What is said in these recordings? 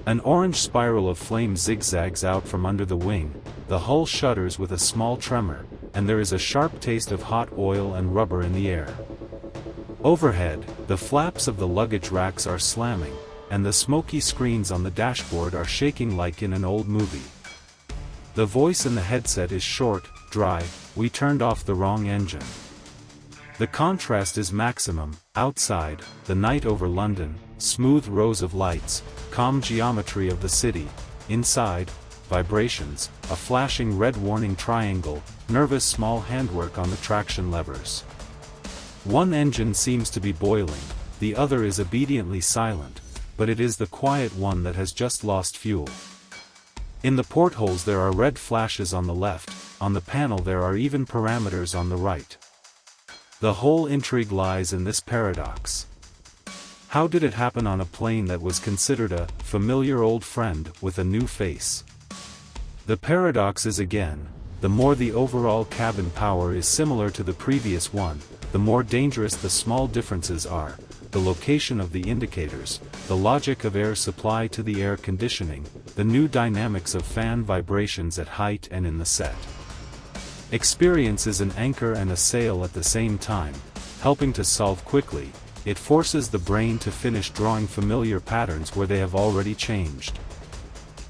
An orange spiral of flame zigzags out from under the wing, the hull shudders with a small tremor, and there is a sharp taste of hot oil and rubber in the air. Overhead, the flaps of the luggage racks are slamming, and the smoky screens on the dashboard are shaking like in an old movie. The voice in the headset is short, dry: "We turned off the wrong engine." The contrast is maximum. Outside, the night over London, smooth rows of lights, calm geometry of the city. Inside, vibrations, a flashing red warning triangle, nervous small handwork on the traction levers. One engine seems to be boiling, the other is obediently silent, but it is the quiet one that has just lost fuel. In the portholes there are red flashes on the left, on the panel there are even parameters on the right. The whole intrigue lies in this paradox. How did it happen on a plane that was considered a familiar old friend with a new face? The paradox is again, the more the overall cabin power is similar to the previous one, the more dangerous the small differences are: the location of the indicators, the logic of air supply to the air conditioning, the new dynamics of fan vibrations at height and in the set. Experience is an anchor and a sail at the same time, helping to solve quickly. It forces the brain to finish drawing familiar patterns where they have already changed.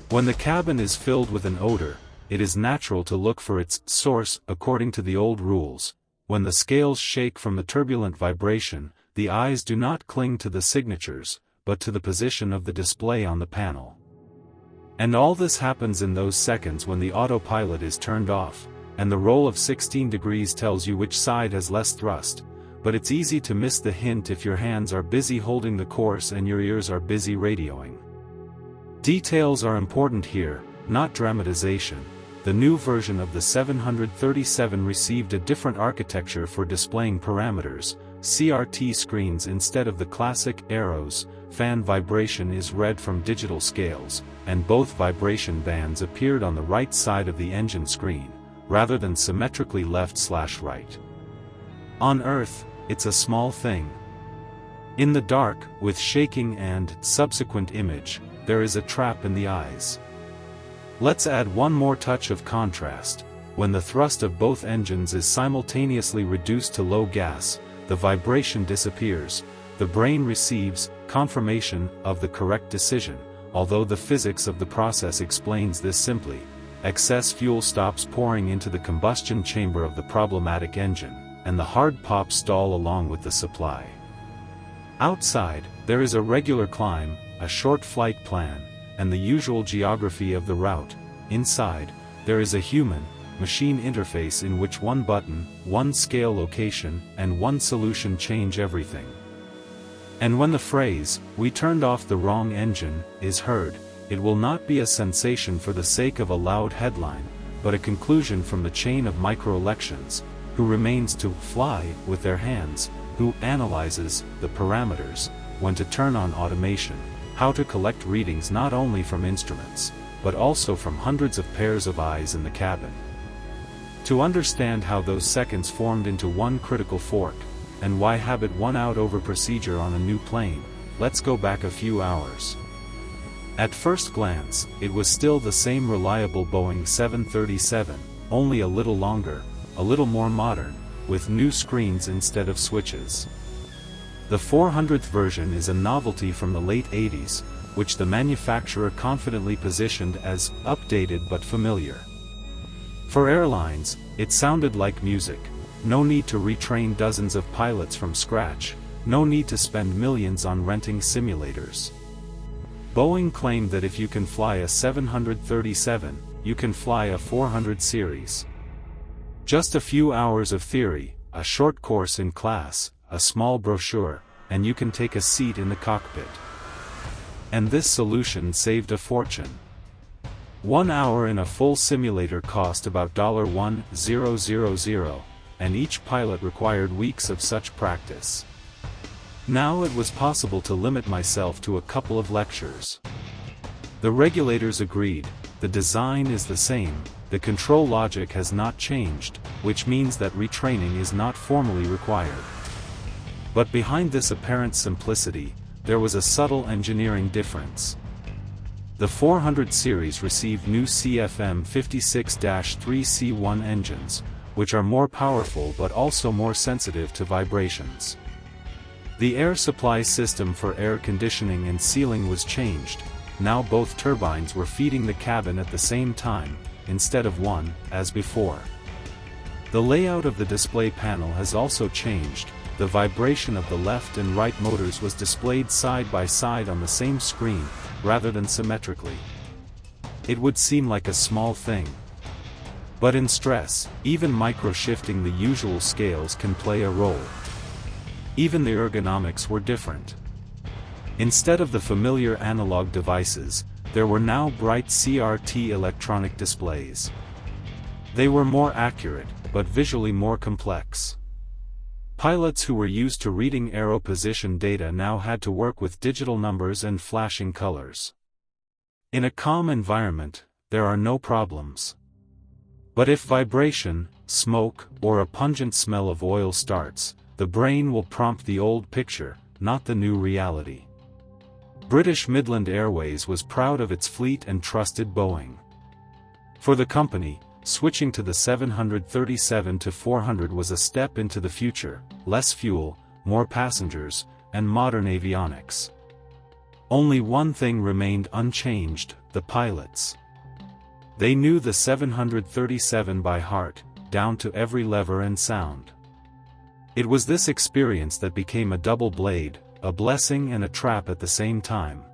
When the cabin is filled with an odor, it is natural to look for its source according to the old rules. When the scales shake from the turbulent vibration, the eyes do not cling to the signatures, but to the position of the display on the panel. And all this happens in those seconds when the autopilot is turned off, and the roll of 16 degrees tells you which side has less thrust, but it's easy to miss the hint if your hands are busy holding the course and your ears are busy radioing. Details are important here, not dramatization. The new version of the 737 received a different architecture for displaying parameters, CRT screens instead of the classic arrows. Fan vibration is read from digital scales, and both vibration bands appeared on the right side of the engine screen, rather than symmetrically left/right. On Earth, it's a small thing. In the dark, with shaking and subsequent image, there is a trap in the eyes. Let's add one more touch of contrast. When the thrust of both engines is simultaneously reduced to low gas, the vibration disappears. The brain receives confirmation of the correct decision, although the physics of the process explains this simply. Excess fuel stops pouring into the combustion chamber of the problematic engine, and the hard pops stall along with the supply. Outside, there is a regular climb, a short flight plan, and the usual geography of the route. Inside, there is a human-machine interface in which one button, one scale location, and one solution change everything. And when the phrase, "We turned off the wrong engine," is heard, it will not be a sensation for the sake of a loud headline, but a conclusion from the chain of micro-lections: who remains to fly with their hands, who analyzes the parameters, when to turn on automation, how to collect readings not only from instruments, but also from hundreds of pairs of eyes in the cabin. To understand how those seconds formed into one critical fork, and why habit won out over procedure on a new plane, let's go back a few hours. At first glance, it was still the same reliable Boeing 737, only a little longer, a little more modern, with new screens instead of switches. The 400th version is a novelty from the late 80s, which the manufacturer confidently positioned as updated but familiar. For airlines, it sounded like music. No need to retrain dozens of pilots from scratch, no need to spend millions on renting simulators. Boeing claimed that if you can fly a 737, you can fly a 400 series. Just a few hours of theory, a short course in class, a small brochure, and you can take a seat in the cockpit. And this solution saved a fortune. 1 hour in a full simulator cost about $1,000, and each pilot required weeks of such practice. Now it was possible to limit myself to a couple of lectures. The regulators agreed, the design is the same, the control logic has not changed, which means that retraining is not formally required. But behind this apparent simplicity, there was a subtle engineering difference. The 400 series received new CFM56-3C1 engines, which are more powerful but also more sensitive to vibrations. The air supply system for air conditioning and sealing was changed. Now both turbines were feeding the cabin at the same time, instead of one, as before. The layout of the display panel has also changed. The vibration of the left and right motors was displayed side by side on the same screen, rather than symmetrically. It would seem like a small thing. But in stress, even micro-shifting the usual scales can play a role. Even the ergonomics were different. Instead of the familiar analog devices, there were now bright CRT electronic displays. They were more accurate, but visually more complex. Pilots who were used to reading aero position data now had to work with digital numbers and flashing colors. In a calm environment, there are no problems. But if vibration, smoke, or a pungent smell of oil starts, the brain will prompt the old picture, not the new reality. British Midland Airways was proud of its fleet and trusted Boeing. For the company, switching to the 737-400 was a step into the future: less fuel, more passengers, and modern avionics. Only one thing remained unchanged: the pilots. They knew the 737 by heart, down to every lever and sound. It was this experience that became a double blade, a blessing and a trap at the same time.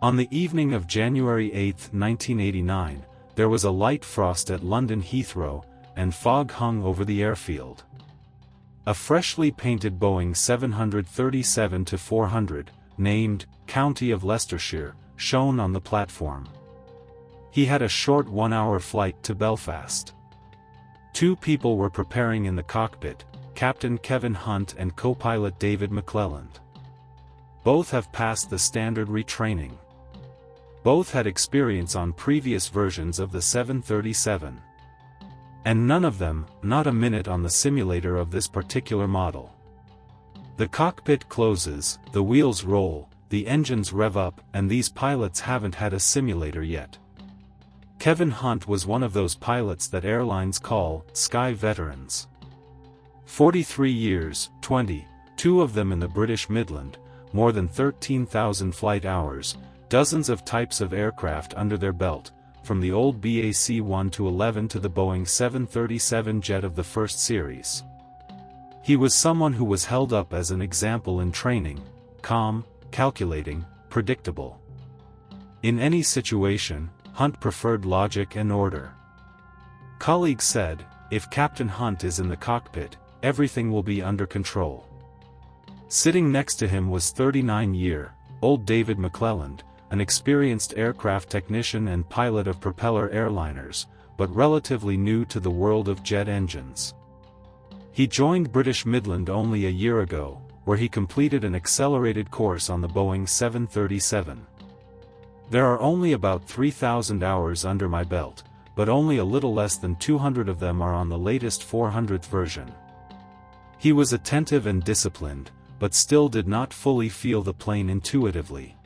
On the evening of January 8, 1989, there was a light frost at London Heathrow, and fog hung over the airfield. A freshly painted Boeing 737-400, named County of Leicestershire, shone on the platform. He had a short 1-hour flight to Belfast. Two people were preparing in the cockpit: Captain Kevin Hunt and co-pilot David McClelland. Both have passed the standard retraining. Both had experience on previous versions of the 737. And none of them, not a minute on the simulator of this particular model. The cockpit closes, the wheels roll, the engines rev up, and these pilots haven't had a simulator yet. Kevin Hunt was one of those pilots that airlines call sky veterans. 43 years, 22 of them in the British Midland, more than 13,000 flight hours, dozens of types of aircraft under their belt, from the old BAC-1 to 11 to the Boeing 737 jet of the first series. He was someone who was held up as an example in training: calm, calculating, predictable. In any situation, Hunt preferred logic and order. Colleagues said, if Captain Hunt is in the cockpit, everything will be under control. Sitting next to him was 39-year-old David McClelland, an experienced aircraft technician and pilot of propeller airliners, but relatively new to the world of jet engines. He joined British Midland only a year ago, where he completed an accelerated course on the Boeing 737. There are only about 3,000 hours under my belt, but only a little less than 200 of them are on the latest 400th version. He was attentive and disciplined, but still did not fully feel the plane intuitively.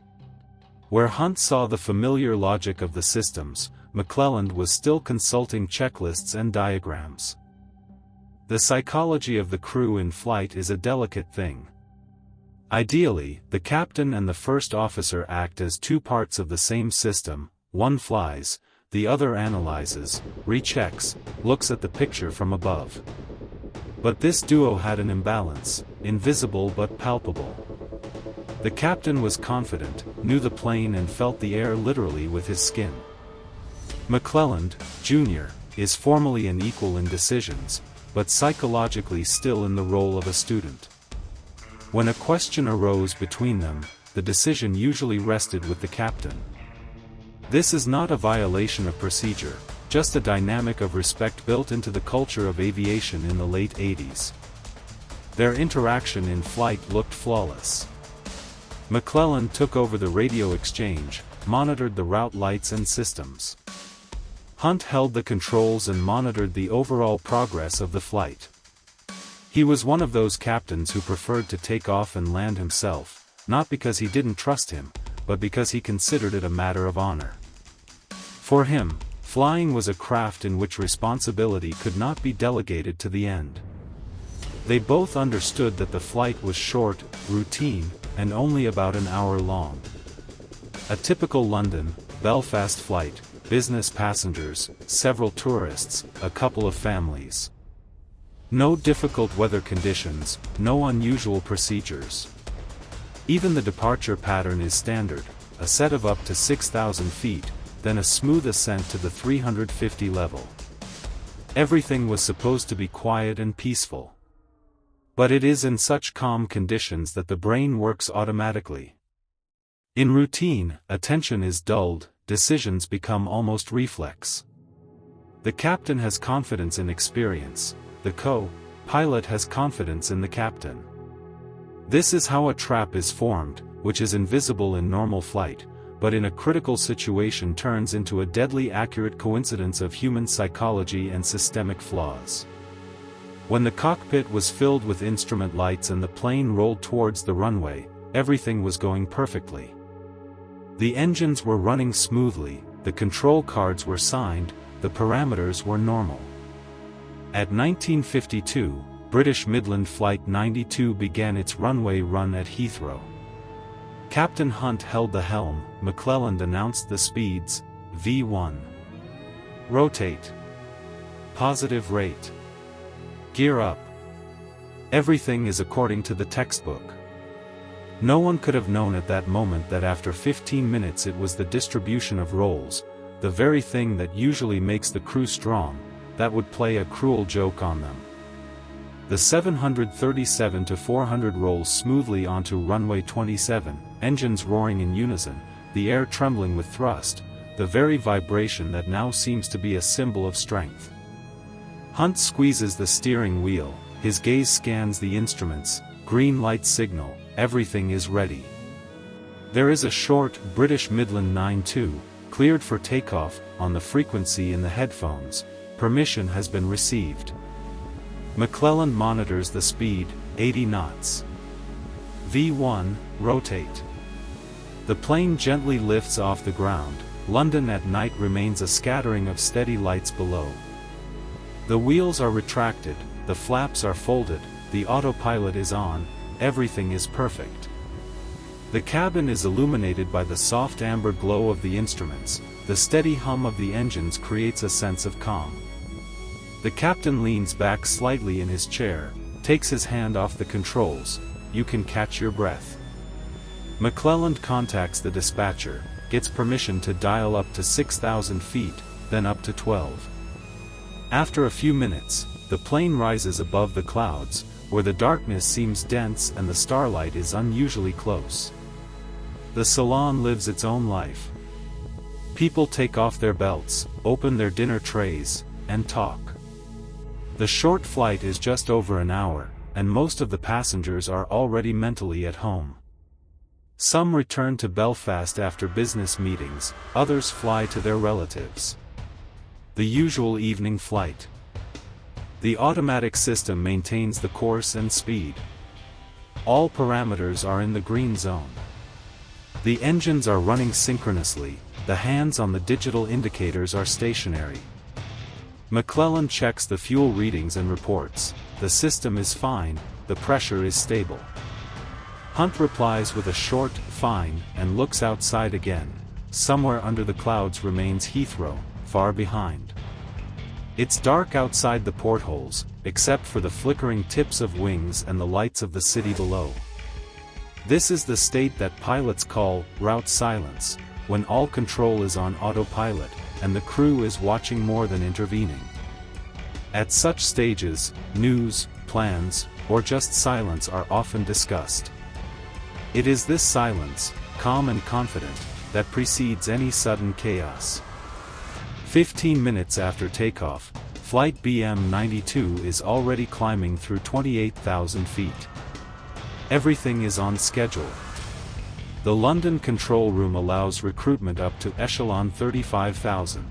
Where Hunt saw the familiar logic of the systems, McClelland was still consulting checklists and diagrams. The psychology of the crew in flight is a delicate thing. Ideally, the captain and the first officer act as two parts of the same system: one flies, the other analyzes, rechecks, looks at the picture from above. But this duo had an imbalance, invisible but palpable. The captain was confident, knew the plane and felt the air literally with his skin. McClelland, Jr., is formally an equal in decisions, but psychologically still in the role of a student. When a question arose between them, the decision usually rested with the captain. This is not a violation of procedure, just a dynamic of respect built into the culture of aviation in the late 80s. Their interaction in flight looked flawless. McClelland took over the radio exchange, monitored the route lights and systems. Hunt held the controls and monitored the overall progress of the flight. He was one of those captains who preferred to take off and land himself, not because he didn't trust him, but because he considered it a matter of honor. For him, flying was a craft in which responsibility could not be delegated to the end. They both understood that the flight was short, routine, and only about an hour long. A typical London, Belfast flight, business passengers, several tourists, a couple of families. No difficult weather conditions, no unusual procedures. Even the departure pattern is standard, a set of up to 6,000 feet, then a smooth ascent to the 350 level. Everything was supposed to be quiet and peaceful. But it is in such calm conditions that the brain works automatically. In routine, attention is dulled, decisions become almost reflex. The captain has confidence in experience, the co-pilot has confidence in the captain. This is how a trap is formed, which is invisible in normal flight, but in a critical situation turns into a deadly accurate coincidence of human psychology and systemic flaws. When the cockpit was filled with instrument lights and the plane rolled towards the runway, everything was going perfectly. The engines were running smoothly, the control cards were signed, the parameters were normal. At 1952, British Midland Flight 92 began its runway run at Heathrow. Captain Hunt held the helm, McClelland announced the speeds, V1. Rotate. Positive rate. Gear up. Everything is according to the textbook. No one could have known at that moment that after 15 minutes it was the distribution of rolls, the very thing that usually makes the crew strong, that would play a cruel joke on them. The 737-400 rolls smoothly onto runway 27, engines roaring in unison, the air trembling with thrust, the very vibration that now seems to be a symbol of strength. Hunt squeezes the steering wheel, his gaze scans the instruments, green light signal, everything is ready. There is a short British Midland 92, cleared for takeoff, on the frequency in the headphones, permission has been received. McClelland monitors the speed, 80 knots. V1, rotate. The plane gently lifts off the ground, London at night remains a scattering of steady lights below. The wheels are retracted, the flaps are folded, the autopilot is on, everything is perfect. The cabin is illuminated by the soft amber glow of the instruments, the steady hum of the engines creates a sense of calm. The captain leans back slightly in his chair, takes his hand off the controls, you can catch your breath. McClelland contacts the dispatcher, gets permission to dial up to 6,000 feet, then up to 12. After a few minutes, the plane rises above the clouds, where the darkness seems dense and the starlight is unusually close. The salon lives its own life. People take off their belts, open their dinner trays, and talk. The short flight is just over an hour, and most of the passengers are already mentally at home. Some return to Belfast after business meetings, others fly to their relatives. The usual evening flight. The automatic system maintains the course and speed. All parameters are in the green zone. The engines are running synchronously, the hands on the digital indicators are stationary. McClelland checks the fuel readings and reports, the system is fine, the pressure is stable. Hunt replies with a short, fine, and looks outside again. Somewhere under the clouds remains Heathrow, far behind. It's dark outside the portholes, except for the flickering tips of wings and the lights of the city below. This is the state that pilots call route silence, when all control is on autopilot, and the crew is watching more than intervening. At such stages, news, plans, or just silence are often discussed. It is this silence, calm and confident, that precedes any sudden chaos. 15 minutes after takeoff, flight BM-92 is already climbing through 28,000 feet. Everything is on schedule. The London control room allows recruitment up to echelon 35,000.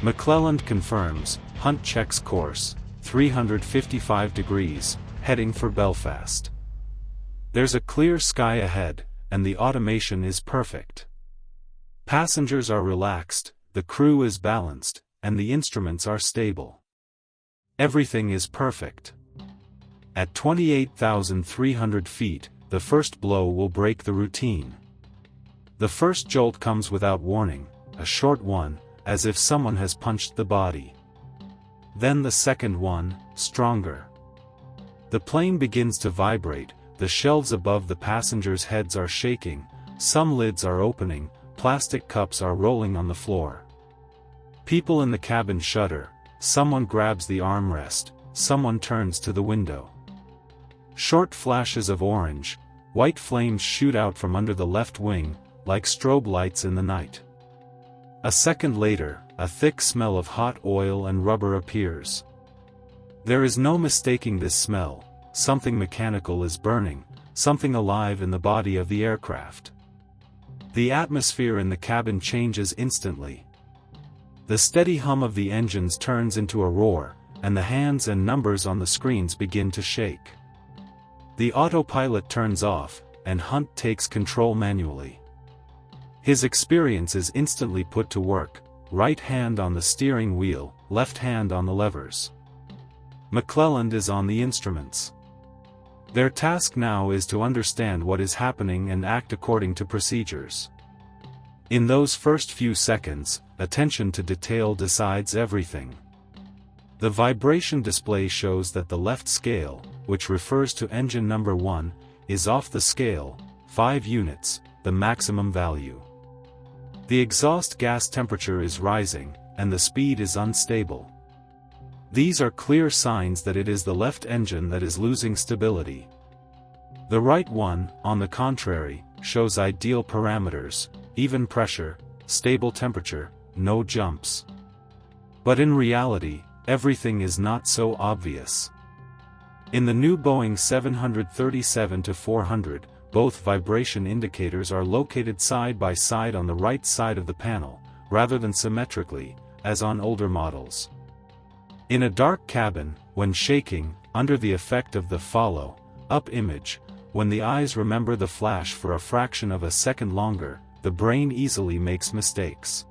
McClelland confirms, Hunt checks course, 355 degrees, heading for Belfast. There's a clear sky ahead, and the automation is perfect. Passengers are relaxed, the crew is balanced, and the instruments are stable. Everything is perfect. At 28,300 feet, the first blow will break the routine. The first jolt comes without warning, a short one, as if someone has punched the body. Then the second one, stronger. The plane begins to vibrate, the shelves above the passengers' heads are shaking, some lids are opening, plastic cups are rolling on the floor. People in the cabin shudder, someone grabs the armrest, someone turns to the window. Short flashes of orange, white flames shoot out from under the left wing, like strobe lights in the night. A second later, a thick smell of hot oil and rubber appears. There is no mistaking this smell, something mechanical is burning, something alive in the body of the aircraft. The atmosphere in the cabin changes instantly. The steady hum of the engines turns into a roar, and the hands and numbers on the screens begin to shake. The autopilot turns off, and Hunt takes control manually. His experience is instantly put to work, right hand on the steering wheel, left hand on the levers. McClelland is on the instruments. Their task now is to understand what is happening and act according to procedures. In those first few seconds, attention to detail decides everything. The vibration display shows that the left scale, which refers to engine number 1, is off the scale, 5 units, the maximum value. The exhaust gas temperature is rising, and the speed is unstable. These are clear signs that it is the left engine that is losing stability. The right one, on the contrary, shows ideal parameters, even pressure, stable temperature, no jumps. But in reality, everything is not so obvious. In the new Boeing 737-400, both vibration indicators are located side by side on the right side of the panel, rather than symmetrically, as on older models. In a dark cabin, when shaking, under the effect of the follow-up image, when the eyes remember the flash for a fraction of a second longer, the brain easily makes mistakes.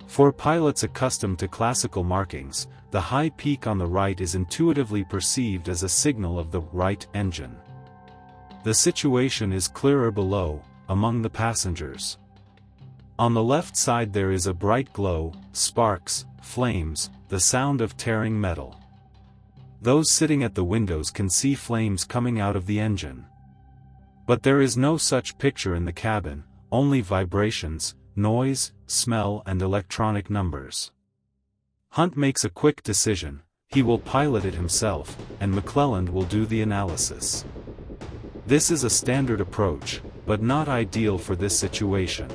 For pilots accustomed to classical markings, the high peak on the right is intuitively perceived as a signal of the right engine. The situation is clearer below, among the passengers. On the left side there is a bright glow, sparks, flames, the sound of tearing metal. Those sitting at the windows can see flames coming out of the engine. But there is no such picture in the cabin, only vibrations, noise, smell and electronic numbers. Hunt makes a quick decision, he will pilot it himself, and McClelland will do the analysis. This is a standard approach, but not ideal for this situation.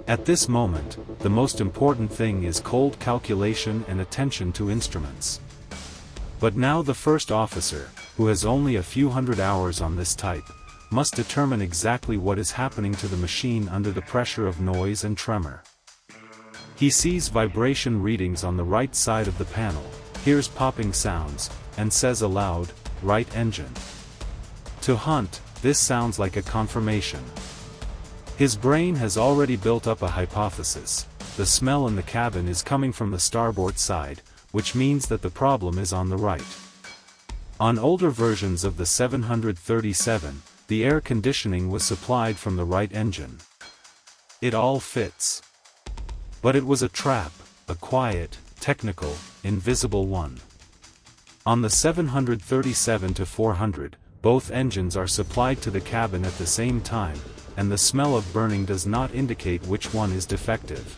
At this moment, the most important thing is cold calculation and attention to instruments. But now the first officer, who has only a few hundred hours on this type, must determine exactly what is happening to the machine under the pressure of noise and tremor. He sees vibration readings on the right side of the panel, hears popping sounds, and says aloud, "Right engine." To Hunt, this sounds like a confirmation. His brain has already built up a hypothesis: the smell in the cabin is coming from the starboard side, which means that the problem is on the right. On older versions of the 737, the air conditioning was supplied from the right engine. It all fits. But it was a trap, a quiet, technical, invisible one. On the 737-400, both engines are supplied to the cabin at the same time, and the smell of burning does not indicate which one is defective.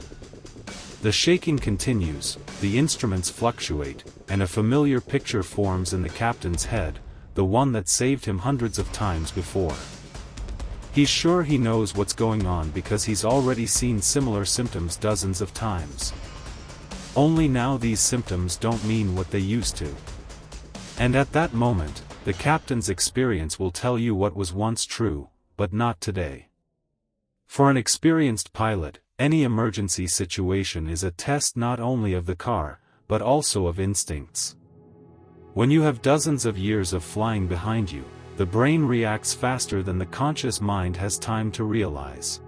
The shaking continues, the instruments fluctuate, and a familiar picture forms in the captain's head, the one that saved him hundreds of times before. He's sure he knows what's going on because he's already seen similar symptoms dozens of times. Only now these symptoms don't mean what they used to. And at that moment, the captain's experience will tell you what was once true, but not today. For an experienced pilot, any emergency situation is a test not only of the car, but also of instincts. When you have dozens of years of flying behind you, the brain reacts faster than the conscious mind has time to realize.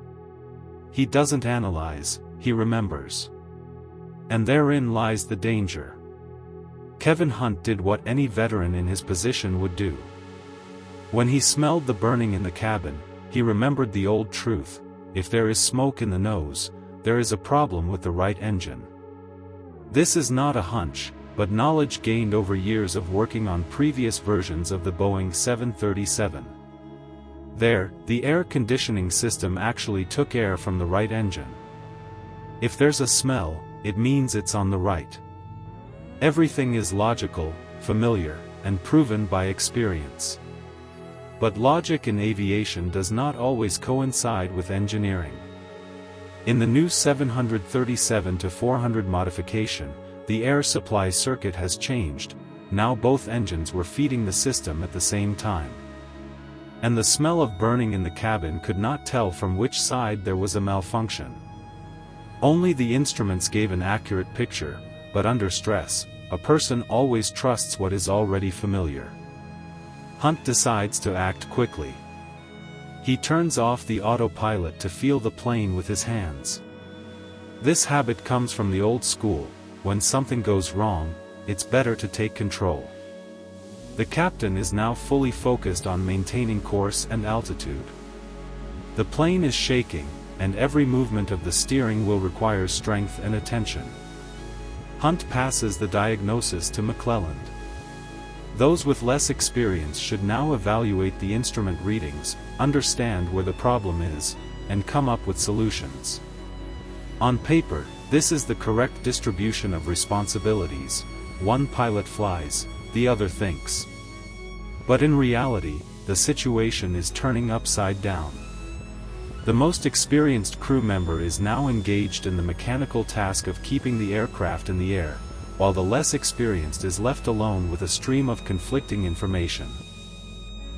He doesn't analyze, he remembers. And therein lies the danger. Kevin Hunt did what any veteran in his position would do. When he smelled the burning in the cabin, he remembered the old truth: if there is smoke in the nose, there is a problem with the right engine. This is not a hunch, but knowledge gained over years of working on previous versions of the Boeing 737. There, the air conditioning system actually took air from the right engine. If there's a smell, it means it's on the right. Everything is logical, familiar, and proven by experience. But logic in aviation does not always coincide with engineering. In the new 737-400 modification, the air supply circuit has changed. Now both engines were feeding the system at the same time. And the smell of burning in the cabin could not tell from which side there was a malfunction. Only the instruments gave an accurate picture, but under stress, a person always trusts what is already familiar. Hunt decides to act quickly. He turns off the autopilot to feel the plane with his hands. This habit comes from the old school: when something goes wrong, it's better to take control. The captain is now fully focused on maintaining course and altitude. The plane is shaking, and every movement of the steering wheel requires strength and attention. Hunt passes the diagnosis to McClelland. Those with less experience should now evaluate the instrument readings, understand where the problem is, and come up with solutions. On paper, this is the correct distribution of responsibilities: one pilot flies, the other thinks. But in reality, the situation is turning upside down. The most experienced crew member is now engaged in the mechanical task of keeping the aircraft in the air, while the less experienced is left alone with a stream of conflicting information.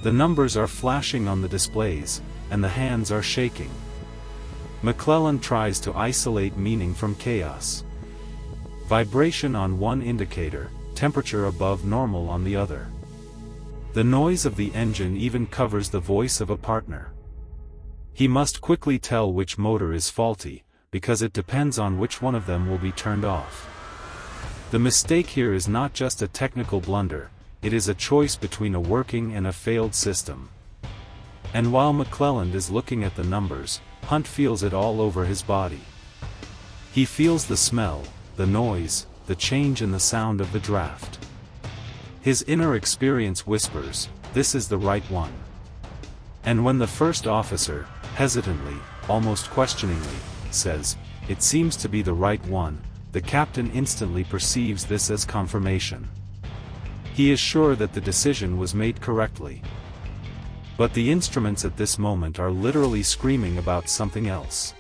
The numbers are flashing on the displays, and the hands are shaking. McClelland tries to isolate meaning from chaos. Vibration on one indicator, temperature above normal on the other. The noise of the engine even covers the voice of a partner. He must quickly tell which motor is faulty, because it depends on which one of them will be turned off. The mistake here is not just a technical blunder, it is a choice between a working and a failed system. And while McClelland is looking at the numbers, Hunt feels it all over his body. He feels the smell, the noise, the change in the sound of the draft. His inner experience whispers, "This is the right one." And when the first officer, hesitantly, almost questioningly, says, "It seems to be the right one," the captain instantly perceives this as confirmation. He is sure that the decision was made correctly. But the instruments at this moment are literally screaming about something else.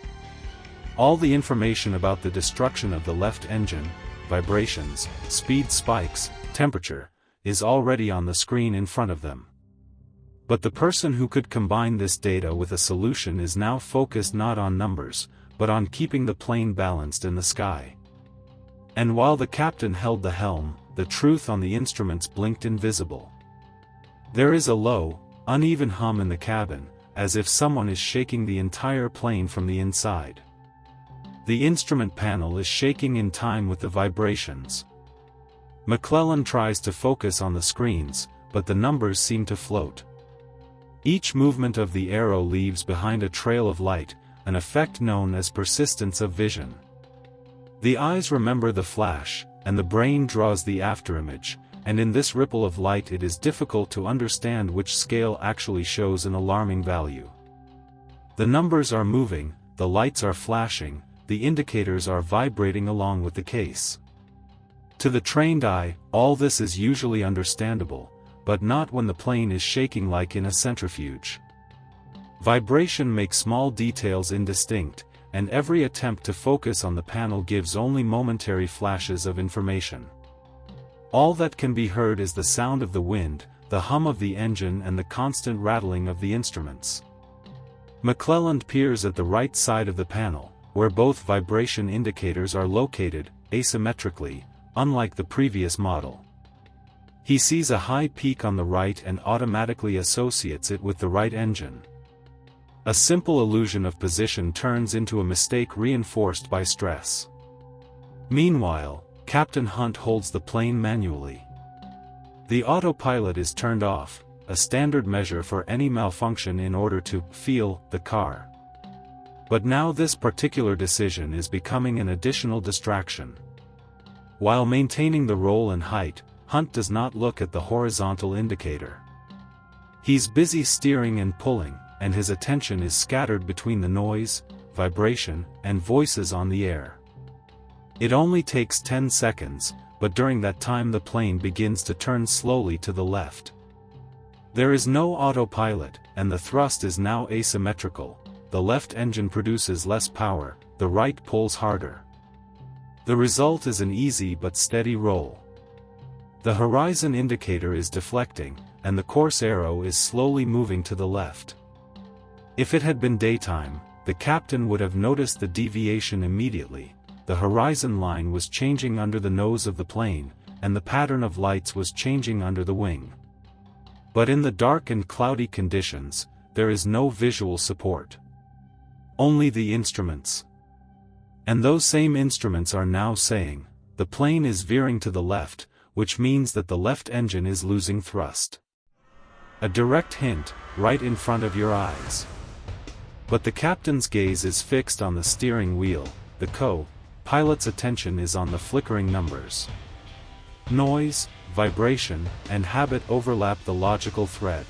All the information about the destruction of the left engine, vibrations, speed spikes, temperature, is already on the screen in front of them. But the person who could combine this data with a solution is now focused not on numbers, but on keeping the plane balanced in the sky. And while the captain held the helm, the truth on the instruments blinked invisible. There is a low, uneven hum in the cabin, as if someone is shaking the entire plane from the inside. The instrument panel is shaking in time with the vibrations. McClelland tries to focus on the screens, but the numbers seem to float. Each movement of the arrow leaves behind a trail of light, an effect known as persistence of vision. The eyes remember the flash, and the brain draws the afterimage, and in this ripple of light it is difficult to understand which scale actually shows an alarming value. The numbers are moving, the lights are flashing, the indicators are vibrating along with the case. To the trained eye, all this is usually understandable, but not when the plane is shaking like in a centrifuge. Vibration makes small details indistinct, and every attempt to focus on the panel gives only momentary flashes of information. All that can be heard is the sound of the wind, the hum of the engine, and the constant rattling of the instruments. McClelland peers at the right side of the panel, where both vibration indicators are located, asymmetrically, unlike the previous model. He sees a high peak on the right and automatically associates it with the right engine. A simple illusion of position turns into a mistake reinforced by stress. Meanwhile, Captain Hunt holds the plane manually. The autopilot is turned off, a standard measure for any malfunction in order to feel the car. But now this particular decision is becoming an additional distraction. While maintaining the roll and height, Hunt does not look at the horizontal indicator. He's busy steering and pulling, and his attention is scattered between the noise, vibration, and voices on the air. It only takes 10 seconds, but during that time the plane begins to turn slowly to the left. There is no autopilot, and the thrust is now asymmetrical. The left engine produces less power, the right pulls harder. The result is an easy but steady roll. The horizon indicator is deflecting, and the course arrow is slowly moving to the left. If it had been daytime, the captain would have noticed the deviation immediately. The horizon line was changing under the nose of the plane, and the pattern of lights was changing under the wing. But in the dark and cloudy conditions, there is no visual support. Only the instruments. And those same instruments are now saying, the plane is veering to the left, which means that the left engine is losing thrust. A direct hint, right in front of your eyes. But the captain's gaze is fixed on the steering wheel, the co-pilot's attention is on the flickering numbers. Noise, vibration, and habit overlap the logical thread.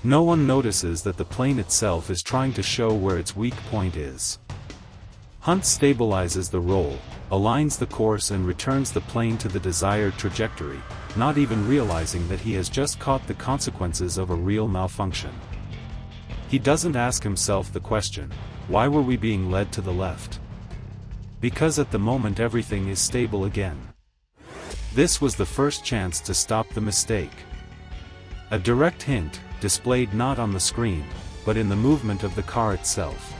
No one notices that the plane itself is trying to show where its weak point is. Hunt stabilizes the roll, aligns the course and returns the plane to the desired trajectory, not even realizing that he has just caught the consequences of a real malfunction. He doesn't ask himself the question, why were we being led to the left? Because at the moment everything is stable again. This was the first chance to stop the mistake. A direct hint, displayed not on the screen, but in the movement of the car itself.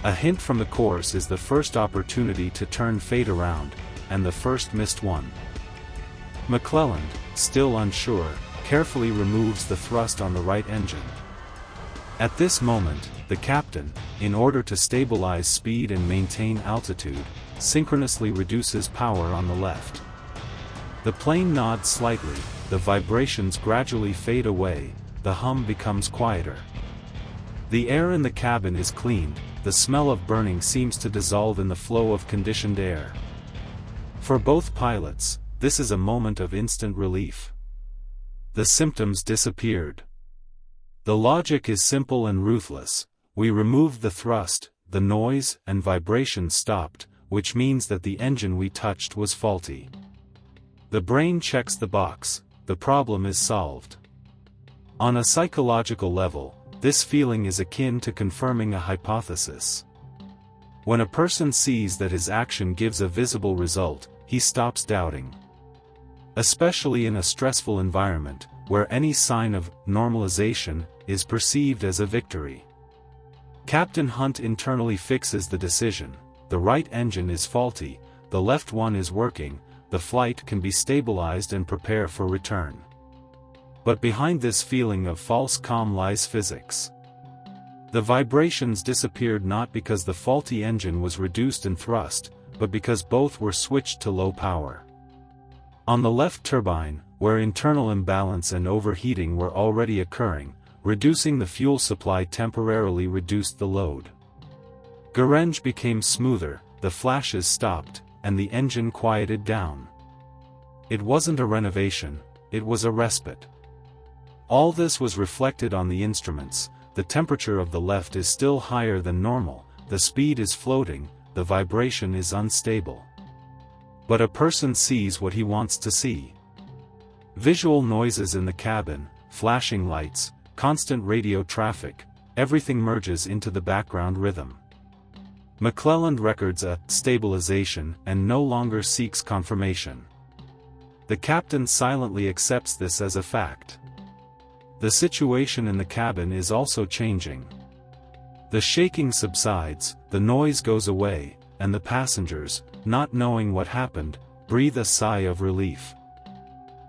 A hint from the course is the first opportunity to turn fate around, and the first missed one. McClelland, still unsure, carefully removes the thrust on the right engine. At this moment, the captain, in order to stabilize speed and maintain altitude, synchronously reduces power on the left. The plane nods slightly, the vibrations gradually fade away, the hum becomes quieter. The air in the cabin is cleaned, the smell of burning seems to dissolve in the flow of conditioned air. For both pilots, this is a moment of instant relief. The symptoms disappeared. The logic is simple and ruthless. We removed the thrust, the noise and vibration stopped, which means that the engine we touched was faulty. The brain checks the box, the problem is solved. On a psychological level, this feeling is akin to confirming a hypothesis. When a person sees that his action gives a visible result, he stops doubting. Especially in a stressful environment, where any sign of normalization is perceived as a victory. Captain Hunt internally fixes the decision: the right engine is faulty, the left one is working, the flight can be stabilized and prepare for return. But behind this feeling of false calm lies physics. The vibrations disappeared not because the faulty engine was reduced in thrust, but because both were switched to low power. On the left turbine, where internal imbalance and overheating were already occurring, reducing the fuel supply temporarily reduced the load. Garage became smoother, the flashes stopped, and the engine quieted down. It wasn't a renovation, it was a respite. All this was reflected on the instruments. The temperature of the left is still higher than normal, the speed is floating, the vibration is unstable. But a person sees what he wants to see. Visual noises in the cabin, flashing lights, constant radio traffic, everything merges into the background rhythm. McClelland records a stabilization and no longer seeks confirmation. The captain silently accepts this as a fact. The situation in the cabin is also changing. The shaking subsides, the noise goes away, and the passengers, not knowing what happened, breathe a sigh of relief.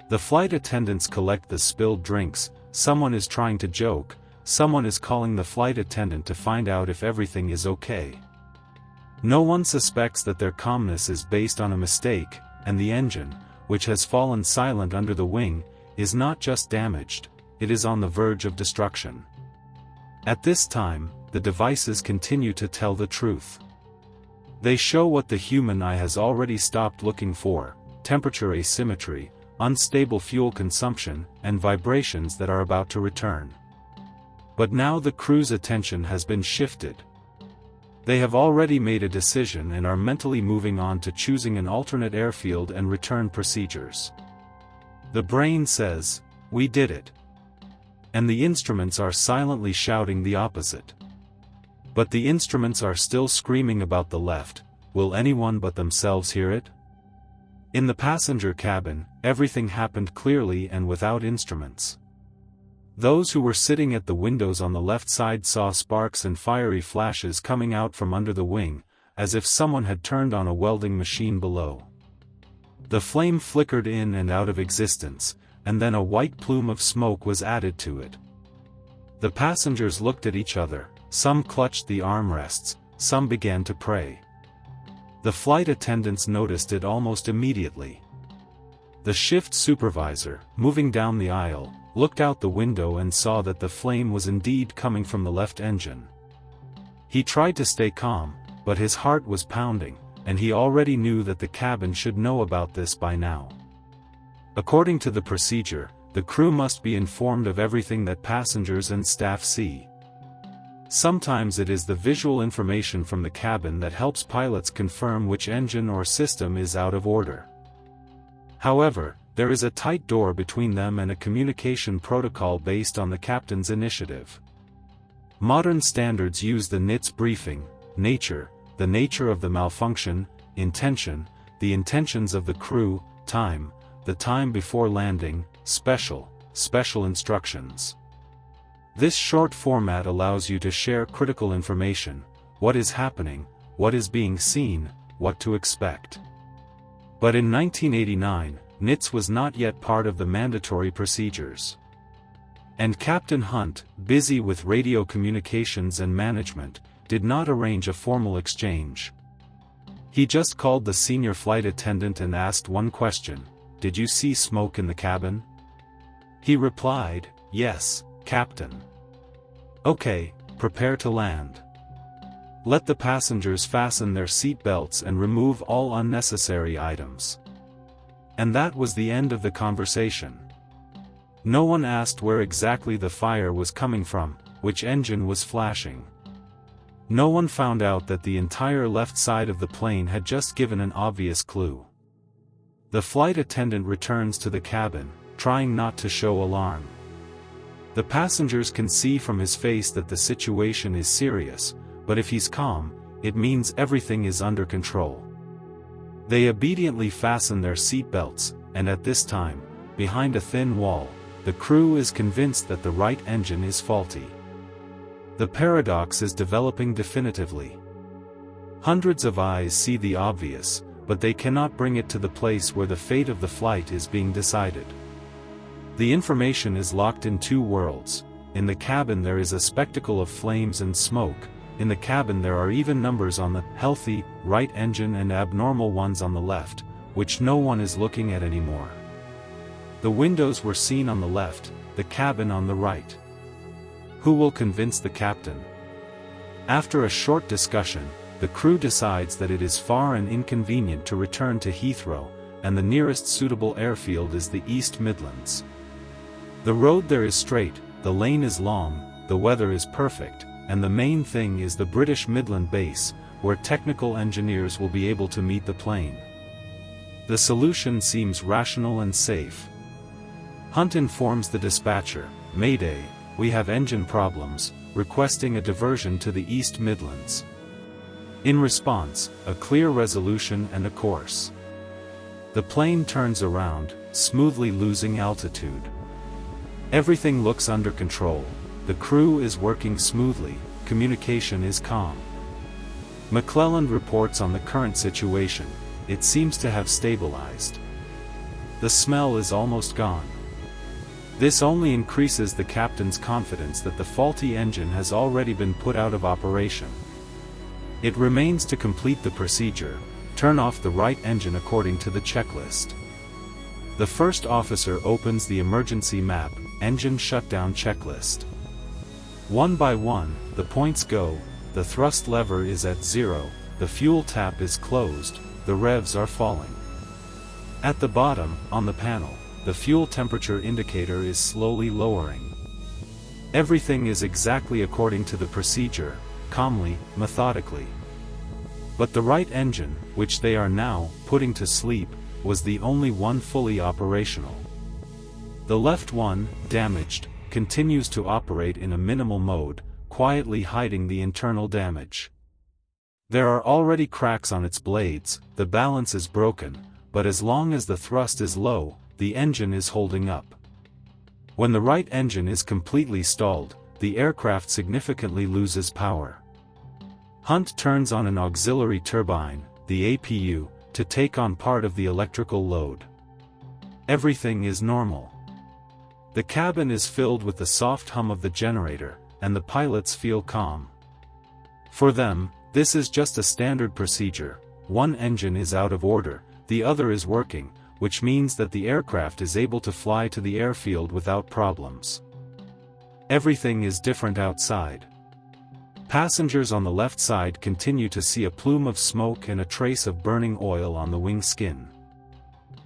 The flight attendants collect the spilled drinks, someone is trying to joke, someone is calling the flight attendant to find out if everything is okay. No one suspects that their calmness is based on a mistake, and the engine, which has fallen silent under the wing, is not just damaged, it is on the verge of destruction. At this time, the devices continue to tell the truth. They show what the human eye has already stopped looking for: temperature asymmetry, unstable fuel consumption, and vibrations that are about to return. But now the crew's attention has been shifted. They have already made a decision and are mentally moving on to choosing an alternate airfield and return procedures. The brain says, "We did it." And the instruments are silently shouting the opposite. But the instruments are still screaming about the left. Will anyone but themselves hear it? In the passenger cabin, everything happened clearly and without instruments. Those who were sitting at the windows on the left side saw sparks and fiery flashes coming out from under the wing, as if someone had turned on a welding machine below. The flame flickered in and out of existence, and then a white plume of smoke was added to it. The passengers looked at each other, some clutched the armrests, some began to pray. The flight attendants noticed it almost immediately. The shift supervisor, moving down the aisle, looked out the window and saw that the flame was indeed coming from the left engine. He tried to stay calm, but his heart was pounding, and he already knew that the cabin should know about this by now. According to the procedure, the crew must be informed of everything that passengers and staff see. Sometimes it is the visual information from the cabin that helps pilots confirm which engine or system is out of order. However, there is a tight door between them and a communication protocol based on the captain's initiative. Modern standards use the NITS briefing: nature, the nature of the malfunction; intention, the intentions of the crew; time, the time before landing; special instructions. This short format allows you to share critical information: what is happening, what is being seen, what to expect. But in 1989, NITS was not yet part of the mandatory procedures. And Captain Hunt, busy with radio communications and management, did not arrange a formal exchange. He just called the senior flight attendant and asked one question: "Did you see smoke in the cabin?" He replied, "Yes, Captain." "Okay, prepare to land. Let the passengers fasten their seat belts and remove all unnecessary items." And that was the end of the conversation. No one asked where exactly the fire was coming from, which engine was flashing. No one found out that the entire left side of the plane had just given an obvious clue. The flight attendant returns to the cabin, trying not to show alarm. The passengers can see from his face that the situation is serious, but if he's calm, it means everything is under control. They obediently fasten their seat belts, and at this time, behind a thin wall, the crew is convinced that the right engine is faulty. The paradox is developing definitively. Hundreds of eyes see the obvious, but they cannot bring it to the place where the fate of the flight is being decided. The information is locked in two worlds. In the cabin there is a spectacle of flames and smoke. In the cabin there are even numbers on the healthy right engine and abnormal ones on the left, which no one is looking at anymore. The windows were seen on the left, the cabin on the right. Who will convince the captain? After a short discussion, the crew decides that it is far and inconvenient to return to Heathrow, and the nearest suitable airfield is the East Midlands. The road there is straight, the lane is long, the weather is perfect, and the main thing is the British Midland base, where technical engineers will be able to meet the plane. The solution seems rational and safe. Hunt informs the dispatcher, "Mayday, we have engine problems," requesting a diversion to the East Midlands. In response, a clear resolution and a course. The plane turns around, smoothly losing altitude. Everything looks under control. The crew is working smoothly, communication is calm. McClelland reports on the current situation: "It seems to have stabilized. The smell is almost gone. This only increases the captain's confidence that the faulty engine has already been put out of operation. It remains to complete the procedure: turn off the right engine according to the checklist. The first officer opens the emergency map, engine shutdown checklist. One by one, the points go: the thrust lever is at 0, the fuel tap is closed, the revs are falling. At the bottom, on the panel, the fuel temperature indicator is slowly lowering. Everything is exactly according to the procedure, calmly, methodically. But the right engine, which they are now putting to sleep, was the only one fully operational. The left one, damaged, continues to operate in a minimal mode, quietly hiding the internal damage. There are already cracks on its blades, the balance is broken, but as long as the thrust is low, the engine is holding up. When the right engine is completely stalled, the aircraft significantly loses power. Hunt turns on an auxiliary turbine, the APU, to take on part of the electrical load. Everything is normal. The cabin is filled with the soft hum of the generator, and the pilots feel calm. For them, this is just a standard procedure: one engine is out of order, the other is working, which means that the aircraft is able to fly to the airfield without problems. Everything is different outside. Passengers on the left side continue to see a plume of smoke and a trace of burning oil on the wing skin.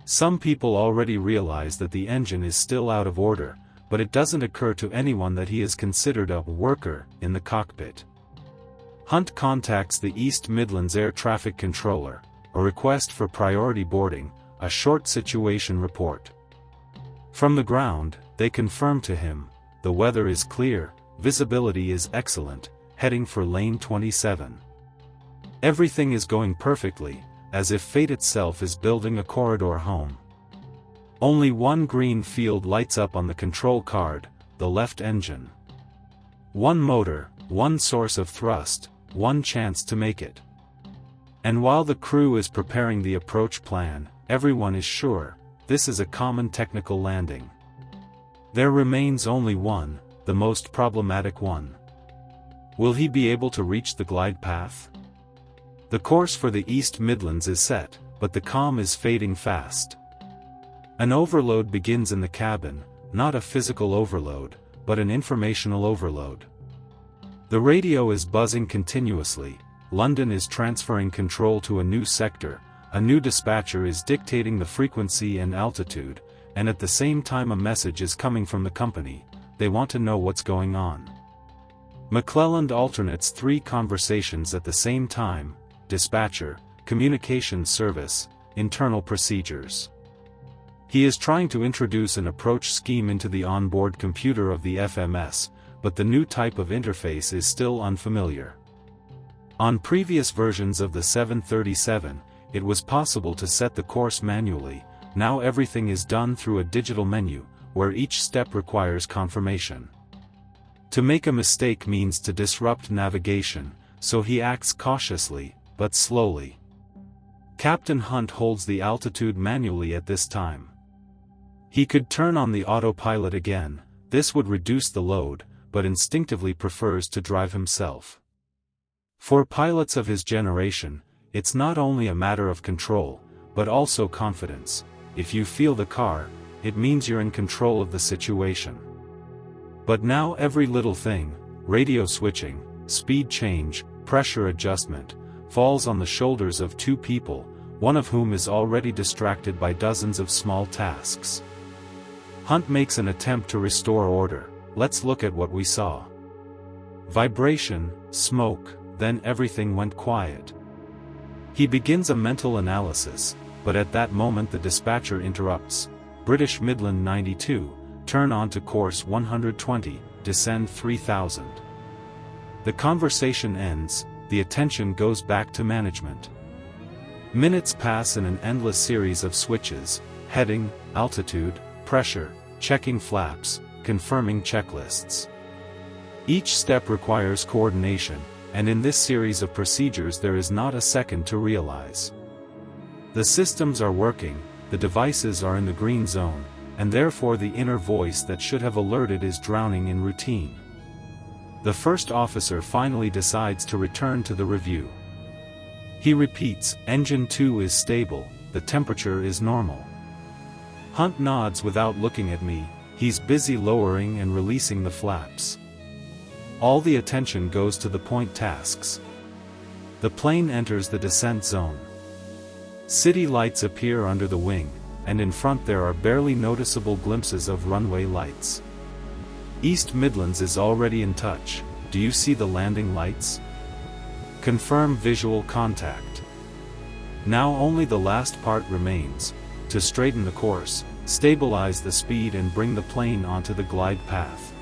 Some people already realize that the engine is still out of order, but it doesn't occur to anyone that he is considered a worker in the cockpit. Hunt contacts the East Midlands Air Traffic Controller, a request for priority boarding, a short situation report. From the ground, they confirm to him, the weather is clear, visibility is excellent, heading for lane 27. Everything is going perfectly, as if fate itself is building a corridor home. Only one green field lights up on the control card, the left engine. One motor, one source of thrust, one chance to make it. And while the crew is preparing the approach plan, everyone is sure, this is a common technical landing. There remains only one, the most problematic one. Will he be able to reach the glide path? The course for the East Midlands is set, but the calm is fading fast. An overload begins in the cabin, not a physical overload, but an informational overload. The radio is buzzing continuously, London is transferring control to a new sector, a new dispatcher is dictating the frequency and altitude, and at the same time a message is coming from the company: they want to know what's going on. McClelland alternates 3 conversations at the same time: dispatcher, communications service, internal procedures. He is trying to introduce an approach scheme into the onboard computer of the FMS, but the new type of interface is still unfamiliar. On previous versions of the 737, it was possible to set the course manually. Now everything is done through a digital menu, where each step requires confirmation. To make a mistake means to disrupt navigation, so he acts cautiously, but slowly. Captain Hunt holds the altitude manually at this time. He could turn on the autopilot again, this would reduce the load, but instinctively prefers to drive himself. For pilots of his generation, it's not only a matter of control, but also confidence. If you feel the car, it means you're in control of the situation. But now every little thing, radio switching, speed change, pressure adjustment, falls on the shoulders of 2 people, one of whom is already distracted by dozens of small tasks. Hunt makes an attempt to restore order. Let's look at what we saw. Vibration, smoke, then everything went quiet. He begins a mental analysis, but at that moment the dispatcher interrupts. British Midland 92, turn on to course 120, descend 3000. The conversation ends, the attention goes back to management. Minutes pass in an endless series of switches: heading, altitude, pressure, checking flaps, confirming checklists. Each step requires coordination, and in this series of procedures there is not a second to realize. The systems are working, the devices are in the green zone, and therefore the inner voice that should have alerted is drowning in routine. The first officer finally decides to return to the review. He repeats, "Engine 2 is stable, the temperature is normal." Hunt nods without looking at me. He's busy lowering and releasing the flaps. All the attention goes to the point tasks. The plane enters the descent zone. City lights appear under the wing, and in front there are barely noticeable glimpses of runway lights. East Midlands is already in touch. Do you see the landing lights? Confirm visual contact. Now only the last part remains, to straighten the course, stabilize the speed and bring the plane onto the glide path.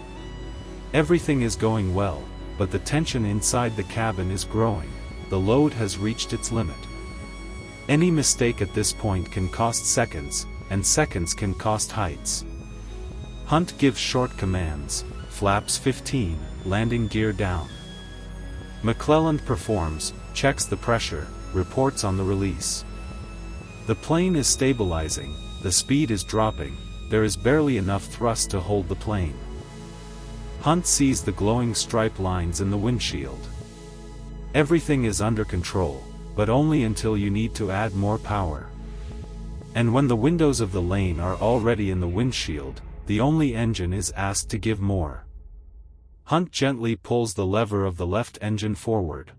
Everything is going well, but the tension inside the cabin is growing. The load has reached its limit. Any mistake at this point can cost seconds, and seconds can cost heights. Hunt gives short commands, flaps 15, landing gear down. McClelland performs, checks the pressure, reports on the release. The plane is stabilizing, the speed is dropping, there is barely enough thrust to hold the plane. Hunt sees the glowing stripe lines in the windshield. Everything is under control, but only until you need to add more power. And when the windows of the lane are already in the windshield, the only engine is asked to give more. Hunt gently pulls the lever of the left engine forward.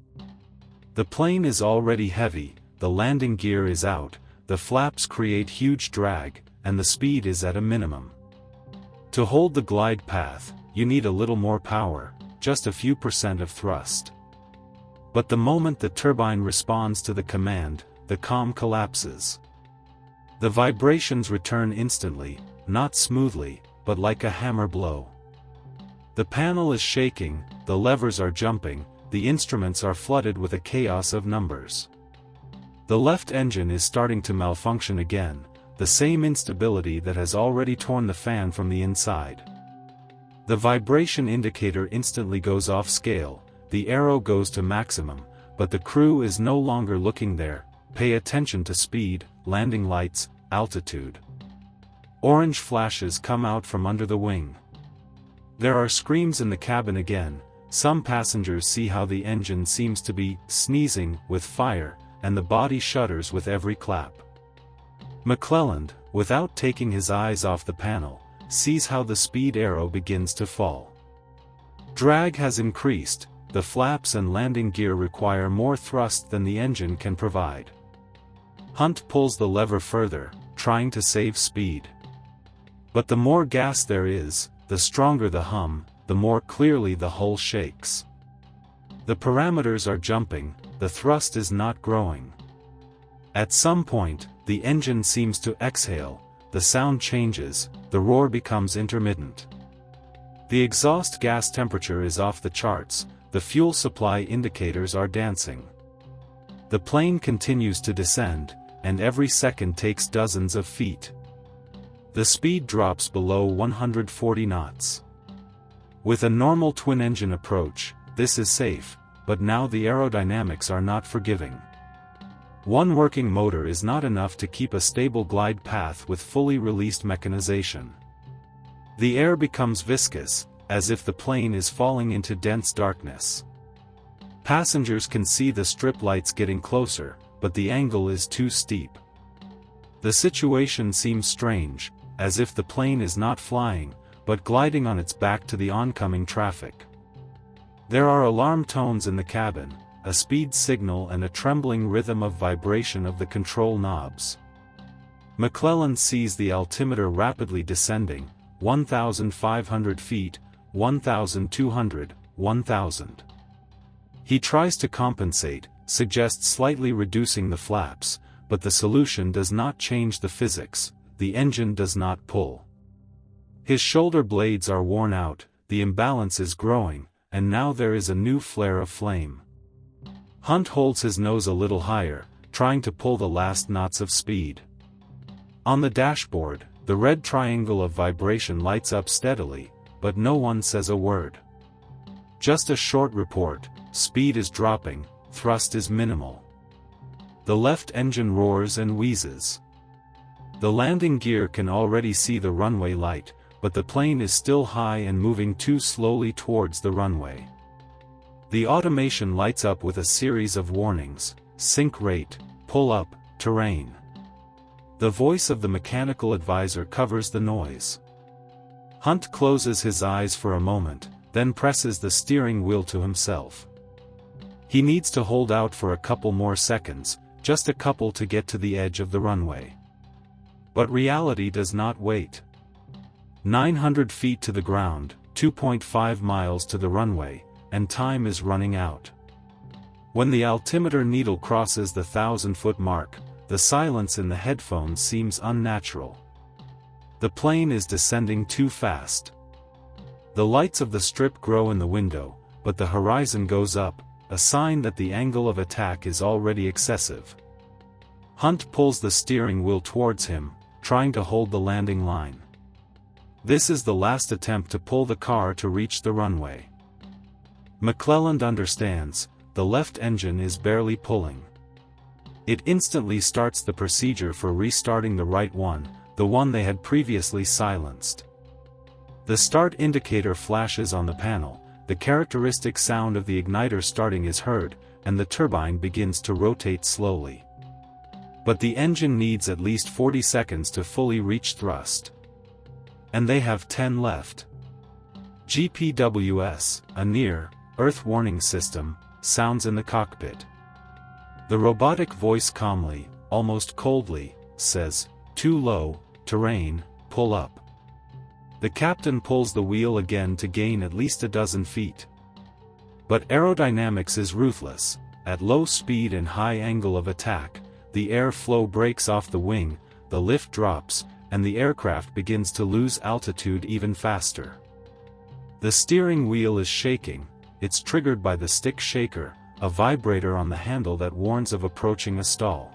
The plane is already heavy, the landing gear is out, the flaps create huge drag, and the speed is at a minimum. To hold the glide path, you need a little more power, just a few % of thrust. But the moment the turbine responds to the command, the comm collapses. The vibrations return instantly, not smoothly, but like a hammer blow. The panel is shaking, the levers are jumping, the instruments are flooded with a chaos of numbers. The left engine is starting to malfunction again, the same instability that has already torn the fan from the inside. The vibration indicator instantly goes off scale, the arrow goes to maximum, but the crew is no longer looking there. Pay attention to speed, landing lights, altitude. Orange flashes come out from under the wing. There are screams in the cabin again. Some passengers see how the engine seems to be sneezing with fire, and the body shudders with every clap. McClelland, without taking his eyes off the panel, sees how the speed arrow begins to fall. Drag has increased, the flaps and landing gear require more thrust than the engine can provide. Hunt pulls the lever further, trying to save speed. But the more gas there is, the stronger the hum, the more clearly the hull shakes. The parameters are jumping, the thrust is not growing. At some point, the engine seems to exhale, the sound changes, the roar becomes intermittent. The exhaust gas temperature is off the charts, the fuel supply indicators are dancing. The plane continues to descend, and every second takes dozens of feet. The speed drops below 140 knots. With a normal twin-engine approach, this is safe, but now the aerodynamics are not forgiving. One working motor is not enough to keep a stable glide path with fully released mechanization. The air becomes viscous, as if the plane is falling into dense darkness. Passengers can see the strip lights getting closer, but the angle is too steep. The situation seems strange, as if the plane is not flying, but gliding on its back to the oncoming traffic. There are alarm tones in the cabin, a speed signal and a trembling rhythm of vibration of the control knobs. McClelland sees the altimeter rapidly descending, 1,500 feet, 1,200, 1,000. He tries to compensate, suggests slightly reducing the flaps, but the solution does not change the physics, the engine does not pull. His shoulder blades are worn out, the imbalance is growing, and now there is a new flare of flame. Hunt holds his nose a little higher, trying to pull the last knots of speed. On the dashboard, the red triangle of vibration lights up steadily, but no one says a word. Just a short report: speed is dropping, thrust is minimal. The left engine roars and wheezes. The landing gear can already see the runway light, but the plane is still high and moving too slowly towards the runway. The automation lights up with a series of warnings: sink rate, pull up, terrain. The voice of the mechanical advisor covers the noise. Hunt closes his eyes for a moment, then presses the steering wheel to himself. He needs to hold out for a couple more seconds, just a couple to get to the edge of the runway. But reality does not wait. 900 feet to the ground, 2.5 miles to the runway, and time is running out. When the altimeter needle crosses the 1,000-foot mark, the silence in the headphones seems unnatural. The plane is descending too fast. The lights of the strip grow in the window, but the horizon goes up, a sign that the angle of attack is already excessive. Hunt pulls the steering wheel towards him, trying to hold the landing line. This is the last attempt to pull the car to reach the runway. McClelland understands, the left engine is barely pulling. It instantly starts the procedure for restarting the right one, the one they had previously silenced. The start indicator flashes on the panel, the characteristic sound of the igniter starting is heard, and the turbine begins to rotate slowly. But the engine needs at least 40 seconds to fully reach thrust. And they have 10 left. GPWS, a near-Earth warning system, sounds in the cockpit. The robotic voice calmly, almost coldly, says, "Too low, terrain, pull up." The captain pulls the wheel again to gain at least a dozen feet. But aerodynamics is ruthless. At low speed and high angle of attack, the air flow breaks off the wing, the lift drops, and the aircraft begins to lose altitude even faster. The steering wheel is shaking. It's triggered by the stick shaker, a vibrator on the handle that warns of approaching a stall.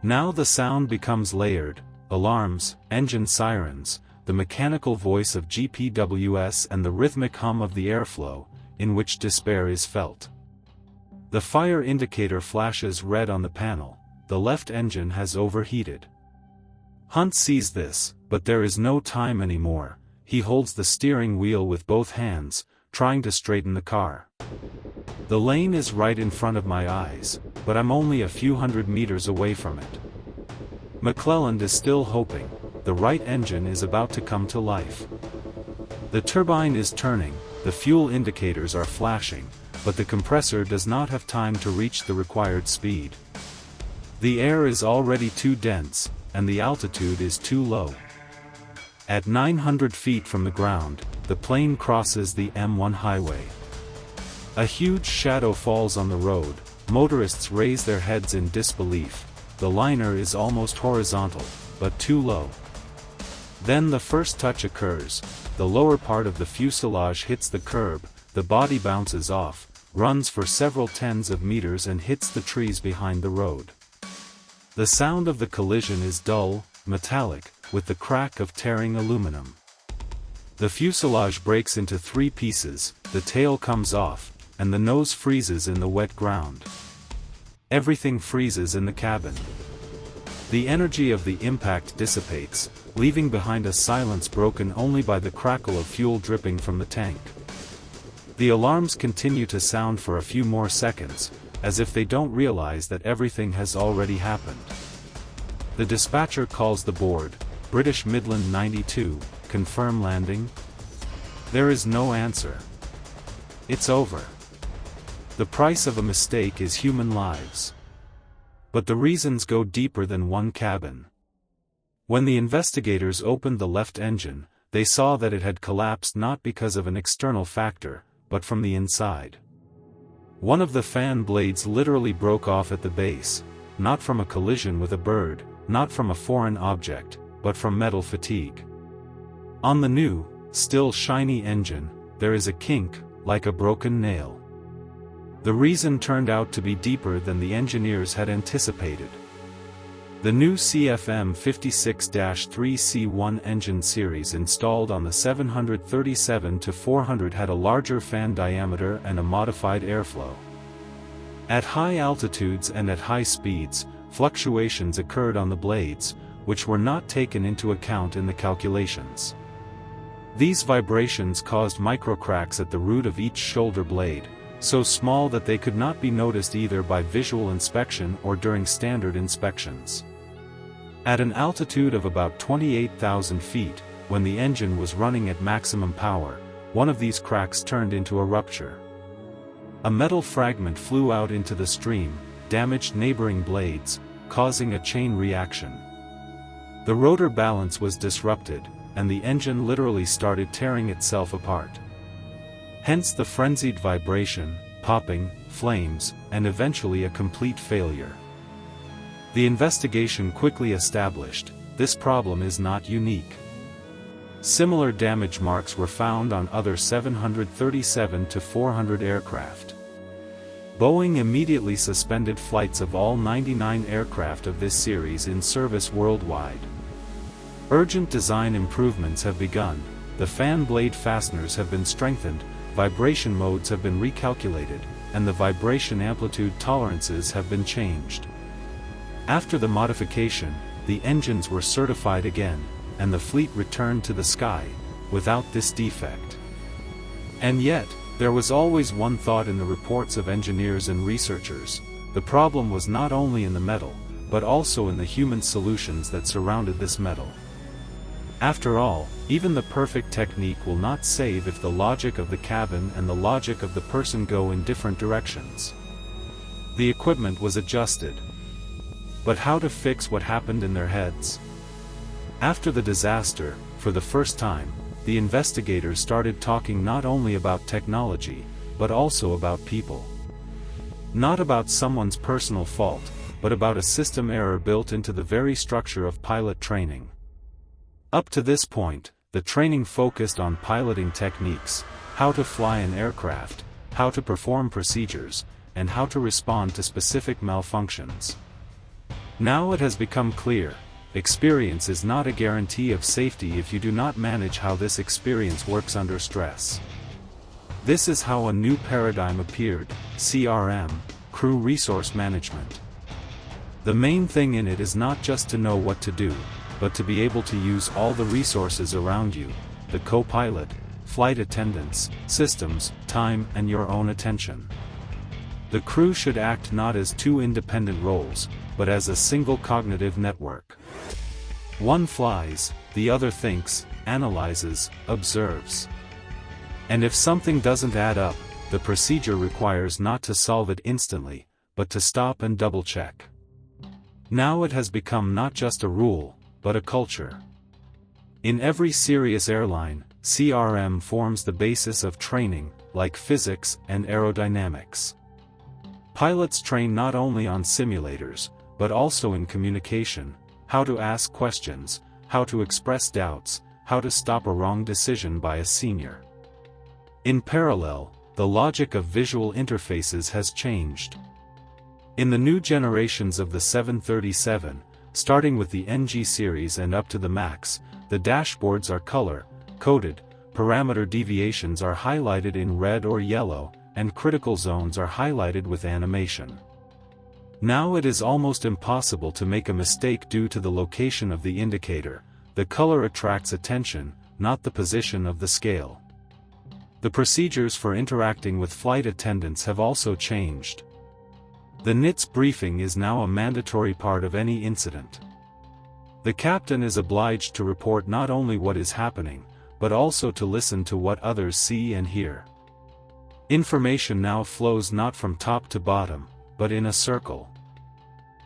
Now the sound becomes layered: alarms, engine sirens, the mechanical voice of GPWS and the rhythmic hum of the airflow, in which despair is felt. The fire indicator flashes red on the panel. The left engine has overheated. Hunt sees this, but there is no time anymore. He holds the steering wheel with both hands, trying to straighten the car. The lane is right in front of my eyes, but I'm only a few hundred meters away from it. McClelland is still hoping. The right engine is about to come to life. The turbine is turning, the fuel indicators are flashing, but the compressor does not have time to reach the required speed. The air is already too dense, and the altitude is too low. At 900 feet from the ground, the plane crosses the M1 highway. A huge shadow falls on the road. Motorists raise their heads in disbelief. The liner is almost horizontal, but too low. Then the first touch occurs. The lower part of the fuselage hits the curb, the body bounces off, runs for several tens of meters and hits the trees behind the road. The sound of the collision is dull, metallic, with the crack of tearing aluminum. The fuselage breaks into 3 pieces, the tail comes off, and the nose freezes in the wet ground. Everything freezes in the cabin. The energy of the impact dissipates, leaving behind a silence broken only by the crackle of fuel dripping from the tank. The alarms continue to sound for a few more seconds, as if they don't realize that everything has already happened. The dispatcher calls the board. British Midland 92, confirm landing? There is no answer. It's over. The price of a mistake is human lives. But the reasons go deeper than one cabin. When the investigators opened the left engine, they saw that it had collapsed not because of an external factor, but from the inside. One of the fan blades literally broke off at the base, not from a collision with a bird, not from a foreign object, but from metal fatigue. On the new, still shiny engine, there is a kink, like a broken nail. The reason turned out to be deeper than the engineers had anticipated. The new CFM 56-3C1 engine series installed on the 737-400 had a larger fan diameter and a modified airflow. At high altitudes and at high speeds, fluctuations occurred on the blades, which were not taken into account in the calculations. These vibrations caused microcracks at the root of each shoulder blade, so small that they could not be noticed either by visual inspection or during standard inspections. At an altitude of about 28,000 feet, when the engine was running at maximum power, one of these cracks turned into a rupture. A metal fragment flew out into the stream, damaged neighboring blades, causing a chain reaction. The rotor balance was disrupted, and the engine literally started tearing itself apart. Hence the frenzied vibration, popping, flames, and eventually a complete failure. The investigation quickly established, this problem is not unique. Similar damage marks were found on other 737-400 aircraft. Boeing immediately suspended flights of all 99 aircraft of this series in service worldwide. Urgent design improvements have begun, the fan blade fasteners have been strengthened, vibration modes have been recalculated, and the vibration amplitude tolerances have been changed. After the modification, the engines were certified again, and the fleet returned to the sky, without this defect. And yet, there was always one thought in the reports of engineers and researchers: the problem was not only in the metal, but also in the human solutions that surrounded this metal. After all, even the perfect technique will not save if the logic of the cabin and the logic of the person go in different directions. The equipment was adjusted. But how to fix what happened in their heads? After the disaster, for the first time, the investigators started talking not only about technology, but also about people. Not about someone's personal fault, but about a system error built into the very structure of pilot training. Up to this point, the training focused on piloting techniques, how to fly an aircraft, how to perform procedures, and how to respond to specific malfunctions. Now it has become clear, experience is not a guarantee of safety if you do not manage how this experience works under stress. This is how a new paradigm appeared, CRM, Crew Resource Management. The main thing in it is not just to know what to do, but to be able to use all the resources around you, the co-pilot, flight attendants, systems, time, and your own attention. The crew should act not as two independent roles, but as a single cognitive network. One flies, the other thinks, analyzes, observes. And if something doesn't add up, the procedure requires not to solve it instantly, but to stop and double-check. Now it has become not just a rule, but a culture. In every serious airline, CRM forms the basis of training, like physics and aerodynamics. Pilots train not only on simulators, but also in communication, how to ask questions, how to express doubts, how to stop a wrong decision by a senior. In parallel, the logic of visual interfaces has changed. In the new generations of the 737, starting with the NG series and up to the MAX, the dashboards are color-coded, parameter deviations are highlighted in red or yellow, and critical zones are highlighted with animation. Now it is almost impossible to make a mistake due to the location of the indicator. The color attracts attention, not the position of the scale. The procedures for interacting with flight attendants have also changed. The NITS briefing is now a mandatory part of any incident. The captain is obliged to report not only what is happening, but also to listen to what others see and hear. Information now flows not from top to bottom, but in a circle.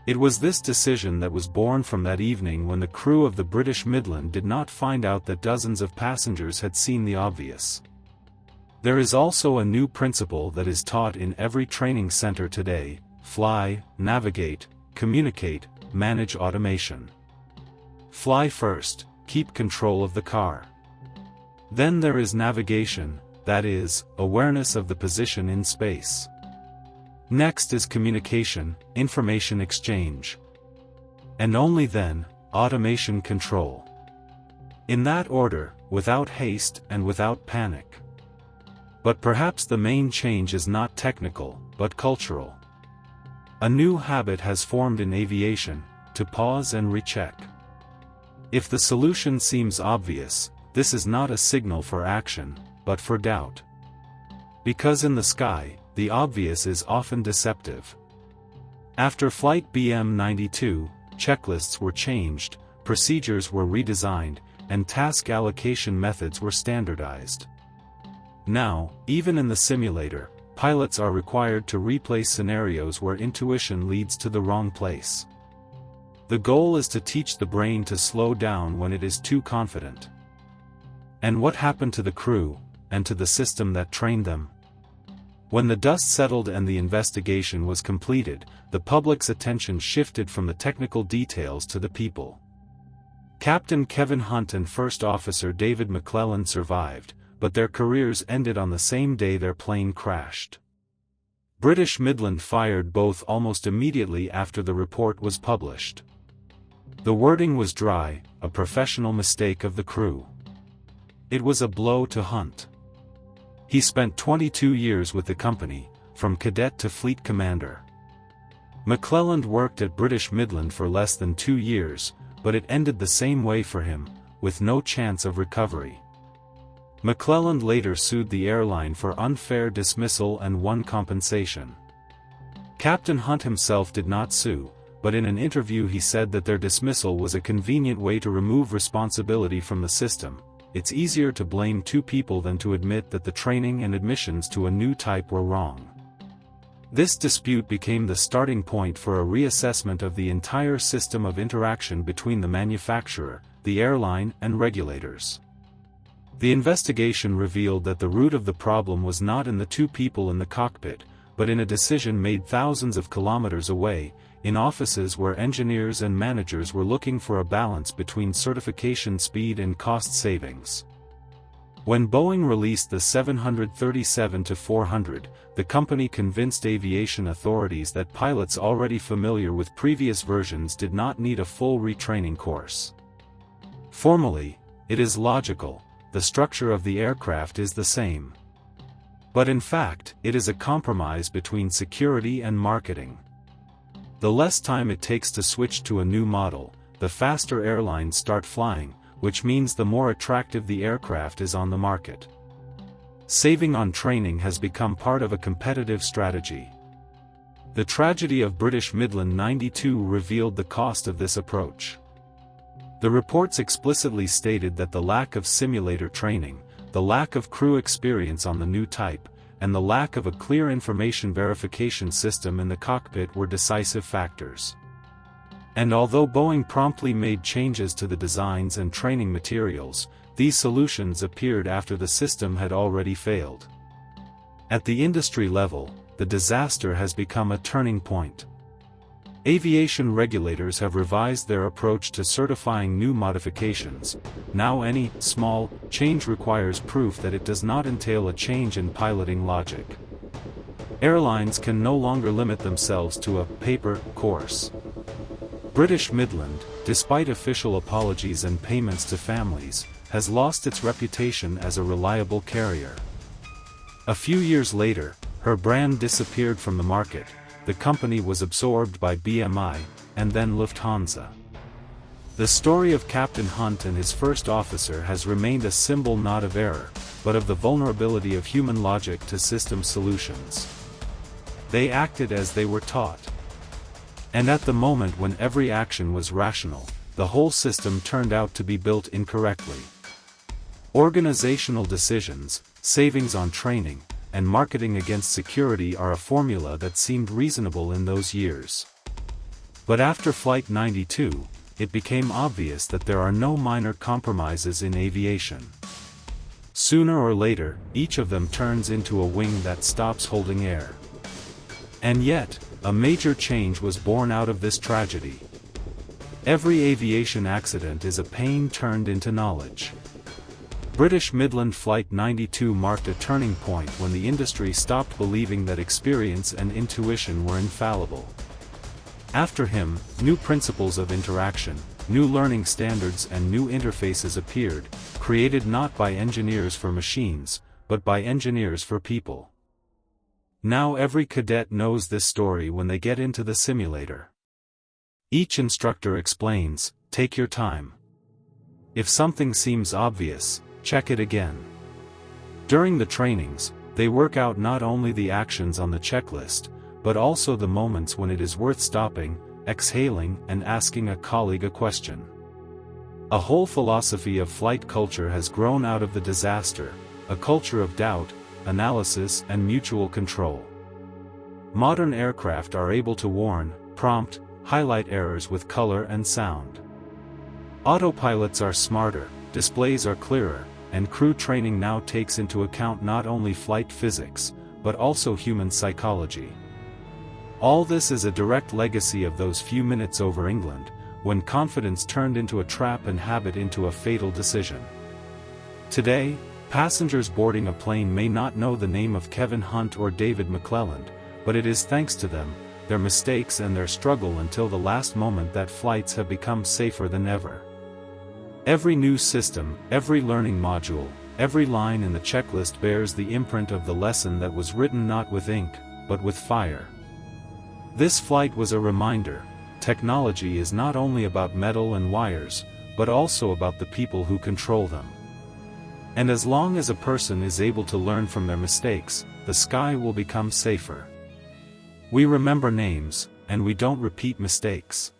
It was this decision that was born from that evening when the crew of the British Midland did not find out that dozens of passengers had seen the obvious. There is also a new principle that is taught in every training center today: fly, navigate, communicate, manage automation. Fly first, keep control of the car. Then there is navigation, that is, awareness of the position in space. Next is communication, information exchange. And only then, automation control. In that order, without haste and without panic. But perhaps the main change is not technical, but cultural. A new habit has formed in aviation, to pause and recheck. If the solution seems obvious, this is not a signal for action, but for doubt. Because in the sky, the obvious is often deceptive. After Flight BM-92, checklists were changed, procedures were redesigned, and task allocation methods were standardized. Now, even in the simulator, pilots are required to replay scenarios where intuition leads to the wrong place. The goal is to teach the brain to slow down when it is too confident. And what happened to the crew, and to the system that trained them? When the dust settled and the investigation was completed, the public's attention shifted from the technical details to the people. Captain Kevin Hunt and First Officer David McClelland survived, but their careers ended on the same day their plane crashed. British Midland fired both almost immediately after the report was published. The wording was dry, a professional mistake of the crew. It was a blow to Hunt. He spent 22 years with the company, from cadet to fleet commander. McClelland worked at British Midland for less than 2 years, but it ended the same way for him, with no chance of recovery. McClelland later sued the airline for unfair dismissal and won compensation. Captain Hunt himself did not sue, but in an interview he said that their dismissal was a convenient way to remove responsibility from the system. It's easier to blame two people than to admit that the training and admissions to a new type were wrong. This dispute became the starting point for a reassessment of the entire system of interaction between the manufacturer, the airline, and regulators. The investigation revealed that the root of the problem was not in the two people in the cockpit, but in a decision made thousands of kilometers away, in offices where engineers and managers were looking for a balance between certification speed and cost savings. When Boeing released the 737-400, the company convinced aviation authorities that pilots already familiar with previous versions did not need a full retraining course. Formally, it is logical, the structure of the aircraft is the same. But in fact, it is a compromise between security and marketing. The less time it takes to switch to a new model, the faster airlines start flying, which means the more attractive the aircraft is on the market. Saving on training has become part of a competitive strategy. The tragedy of British Midland 92 revealed the cost of this approach. The reports explicitly stated that the lack of simulator training, the lack of crew experience on the new type, and the lack of a clear information verification system in the cockpit were decisive factors. And although Boeing promptly made changes to the designs and training materials, these solutions appeared after the system had already failed. At the industry level, the disaster has become a turning point. Aviation regulators have revised their approach to certifying new modifications. Now any small change requires proof that it does not entail a change in piloting logic. Airlines can no longer limit themselves to a paper course. British Midland, despite official apologies and payments to families, has lost its reputation as a reliable carrier. A few years later, her brand disappeared from the market. The company was absorbed by BMI, and then Lufthansa. The story of Captain Hunt and his first officer has remained a symbol not of error, but of the vulnerability of human logic to system solutions. They acted as they were taught. And at the moment when every action was rational, the whole system turned out to be built incorrectly. Organizational decisions, savings on training, and marketing against security are a formula that seemed reasonable in those years. But after Flight 92, it became obvious that there are no minor compromises in aviation. Sooner or later, each of them turns into a wing that stops holding air. And yet, a major change was born out of this tragedy. Every aviation accident is a pain turned into knowledge. British Midland Flight 92 marked a turning point when the industry stopped believing that experience and intuition were infallible. After him, new principles of interaction, new learning standards and new interfaces appeared, created not by engineers for machines, but by engineers for people. Now every cadet knows this story when they get into the simulator. Each instructor explains, "Take your time. If something seems obvious, check it again. During the trainings, they work out not only the actions on the checklist, but also the moments when it is worth stopping, exhaling, and asking a colleague a question. A whole philosophy of flight culture has grown out of the disaster, a culture of doubt, analysis, and mutual control. Modern aircraft are able to warn, prompt, highlight errors with color and sound. Autopilots are smarter, displays are clearer, and crew training now takes into account not only flight physics, but also human psychology. All this is a direct legacy of those few minutes over England, when confidence turned into a trap and habit into a fatal decision. Today, passengers boarding a plane may not know the name of Kevin Hunt or David McClelland, but it is thanks to them, their mistakes and their struggle until the last moment that flights have become safer than ever. Every new system, every learning module, every line in the checklist bears the imprint of the lesson that was written not with ink, but with fire. This flight was a reminder: technology is not only about metal and wires, but also about the people who control them. And as long as a person is able to learn from their mistakes, the sky will become safer. We remember names, and we don't repeat mistakes.